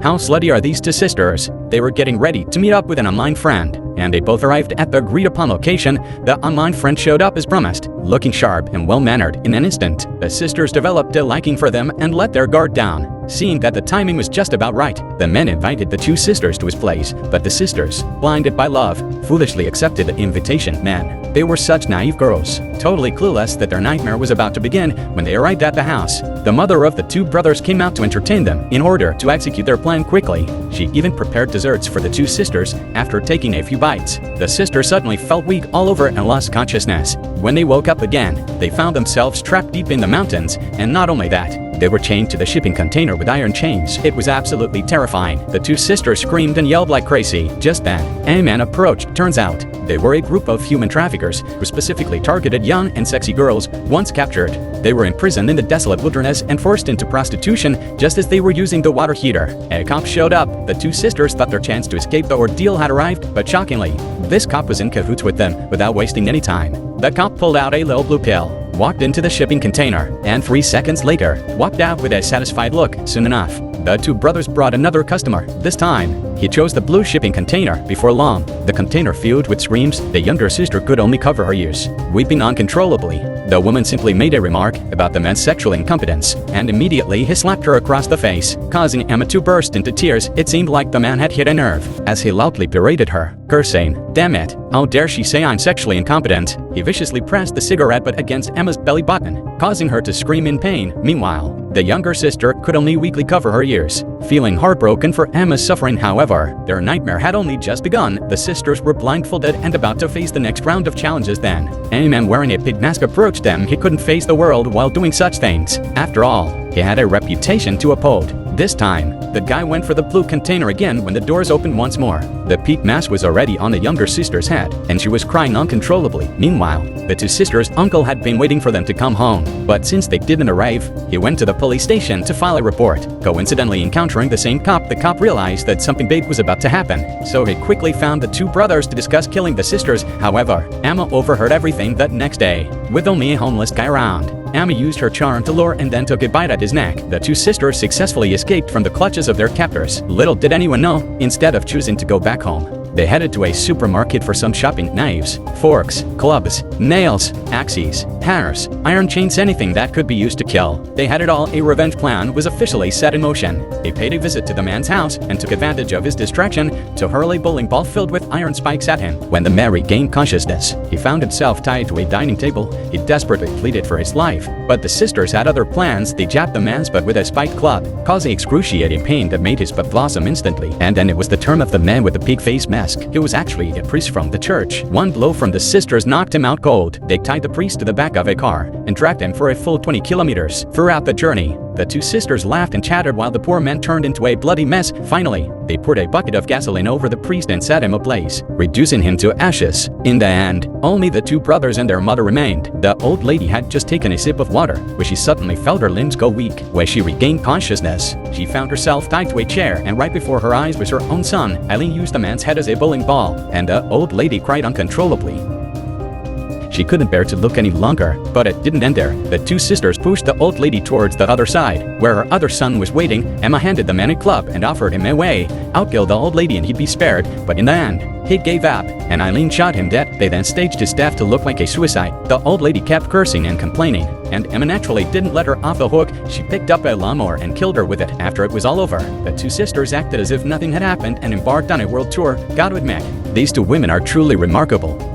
How slutty are these two sisters? They were getting ready to meet up with an online friend, and they both arrived at the agreed-upon location. The online friend showed up as promised, looking sharp and well-mannered. In an instant, the sisters developed a liking for them and let their guard down. Seeing that the timing was just about right, the man invited the two sisters to his place, but the sisters, blinded by love, foolishly accepted the invitation. Man, they were such naive girls, totally clueless that their nightmare was about to begin. When they arrived at the house, the mother of the two brothers came out to entertain them in order to execute their plan quickly. She even prepared desserts for the two sisters. After taking a few bites, the sisters suddenly felt weak all over and lost consciousness. When they woke up again, they found themselves trapped deep in the mountains, and not only that, they were chained to the shipping container with iron chains. It was absolutely terrifying. The two sisters screamed and yelled like crazy. Just then, a man approached. Turns out, they were a group of human traffickers who specifically targeted young and sexy girls. Once captured, they were imprisoned in the desolate wilderness and forced into prostitution just as they were using the water heater. A cop showed up. The two sisters thought their chance to escape the ordeal had arrived, but shockingly, this cop was in cahoots with them without wasting any time. The cop pulled out a little blue pill, walked into the shipping container, and 3 seconds later, walked out with a satisfied look. Soon enough, the two brothers brought another customer. This time, he chose the blue shipping container. Before long, the container filled with screams. The younger sister could only cover her ears, weeping uncontrollably. The woman simply made a remark about the man's sexual incompetence, and immediately he slapped her across the face, causing Emma to burst into tears. It seemed like the man had hit a nerve, as he loudly berated her, cursing, "Damn it, how dare she say I'm sexually incompetent?" He viciously pressed the cigarette butt against Emma's belly button, causing her to scream in pain. Meanwhile, the younger sister could only weakly cover her ears, feeling heartbroken for Emma's suffering. However, their nightmare had only just begun. The sisters were blindfolded and about to face the next round of challenges. Then, a man wearing a pig mask approached them. He couldn't face the world while doing such things. After all, he had a reputation to uphold. This time, the guy went for the blue container again when the doors opened once more. The pig mask was already on the younger sister's head, and she was crying uncontrollably. Meanwhile, the two sisters' uncle had been waiting for them to come home, but since they didn't arrive, he went to the police station to file a report. Coincidentally encountering the same cop, the cop realized that something big was about to happen, so he quickly found the two brothers to discuss killing the sisters. However, Emma overheard everything that next day. With only a homeless guy around, Emma used her charm to lure and then took a bite at his neck. The two sisters successfully escaped from the clutches of their captors. Little did anyone know, instead of choosing to go back home, they headed to a supermarket for some shopping. Knives, forks, clubs, nails, axes, hammers, iron chains, anything that could be used to kill. They had it all. A revenge plan was officially set in motion. They paid a visit to the man's house and took advantage of his distraction to hurl a bowling ball filled with iron spikes at him. When the man regained consciousness, he found himself tied to a dining table. He desperately pleaded for his life, but the sisters had other plans. They jabbed the man's butt with a spiked club, causing excruciating pain that made his butt blossom instantly. And then it was the turn of the man with the pig face mask. He was actually a priest from the church. One blow from the sisters knocked him out cold. They tied the priest to the back of a car and dragged him for a full 20 kilometers. Throughout the journey, the two sisters laughed and chattered while the poor man turned into a bloody mess. Finally, they poured a bucket of gasoline over the priest and set him ablaze, reducing him to ashes. In the end, only the two brothers and their mother remained. The old lady had just taken a sip of water when she suddenly felt her limbs go weak. When she regained consciousness, she found herself tied to a chair, and right before her eyes was her own son. Eileen used the man's head as a bowling ball, and the old lady cried uncontrollably. She couldn't bear to look any longer, but it didn't end there. The two sisters pushed the old lady towards the other side, where her other son was waiting. Emma handed the man a club and offered him a way out, kill the old lady and he'd be spared, but in the end, he gave up, and Eileen shot him dead. They then staged his death to look like a suicide. The old lady kept cursing and complaining, and Emma naturally didn't let her off the hook. She picked up a lawnmower and killed her with it. After it was all over, the two sisters acted as if nothing had happened and embarked on a world tour. Gotta admit, these two women are truly remarkable.